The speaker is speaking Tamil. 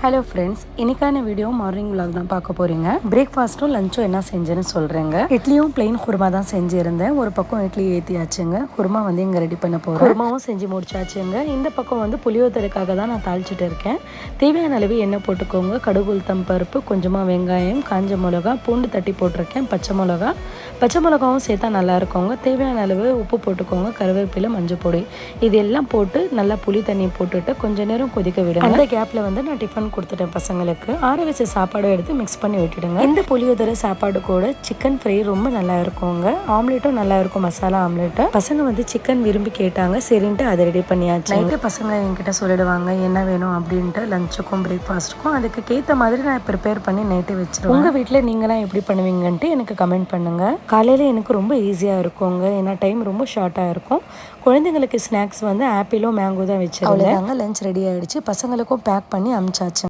ஹலோ ஃப்ரெண்ட்ஸ், இன்னைக்கான வீடியோ மார்னிங் விலாக் தான் பார்க்க போகிறீங்க. பிரேக்ஃபாஸ்ட்டும் லஞ்சும் என்ன செஞ்சேன்னு சொல்கிறேங்க. இட்லியும் பிளெயின் குருமா தான் செஞ்சுருந்தேன். ஒரு பக்கம் இட்லி ஏற்றியாச்சுங்க. குருமா வந்து இங்கே ரெடி பண்ண போகிறேன். குருமாவும் செஞ்சு முடிச்சாச்சுங்க. இந்த பக்கம் வந்து புளியோதரைக்காக தான் நான் தாளிச்சிட்டு இருக்கேன். தேவையான அளவு எண்ணெய் போட்டுக்கோங்க. கடுகு, உளுத்தம் பருப்பு, கொஞ்சமாக வெங்காயம், காஞ்ச மிளகா, பூண்டு தட்டி போட்டிருக்கேன், பச்சை மிளகாவும் சேர்த்தா நல்லா இருக்குங்க. தேவையான அளவு உப்பு போட்டுக்கோங்க, கருவேப்பிலை, மஞ்சள் பொடி இதெல்லாம் போட்டு நல்லா புளி தண்ணி போட்டுட்டு கொஞ்ச நேரம் கொதிக்க விடுங்க. அந்த கேப்பில் வந்து நான் டிஃபன் கொடுத்துட்டேன் பசங்களுக்கு. ஆற வச்ச சாப்பாடு எடுத்து மிக்ஸ் பண்ணி விட்டுடுங்க. இந்த புளியோதரை சாப்பாடு கூட சிக்கன் ஃப்ரை ரொம்ப நல்லா இருக்குங்க. ஆம்லேட்டும் நல்லா இருக்கும், மசாலா ஆம்லேட்டு. பசங்க வந்து சிக்கன் விரும்பி கேட்டாங்க, சரின்ட்டு அதை ரெடி பண்ணியாச்சு. நைட்டு பசங்க என்கிட்ட சொல்லிடுவாங்க என்ன வேணும் அப்படின்ட்டு, லஞ்சுக்கும் பிரேக்ஃபாஸ்ட்டுக்கும் அதுக்கு மாதிரி நான் ப்ரிப்பேர் பண்ணி நைட்டு வச்சிருவேன். உங்கள் வீட்டில் நீங்களாம் எப்படி பண்ணுவீங்கன்ட்டு எனக்கு கமெண்ட் பண்ணுங்க. காலையில் எனக்கு ரொம்ப ஈஸியாக இருக்குங்க, ஏன்னா டைம் ரொம்ப ஷார்ட்டாக இருக்கும். குழந்தைங்களுக்கு ஸ்நாக்ஸ் வந்து ஆப்பிளோ மேங்கோ தான் வச்சிருந்தேன். லஞ்ச் ரெடி ஆகிடுச்சு. பசங்களுக்கும் பேக் பண்ணி அமிச்சாச்சு.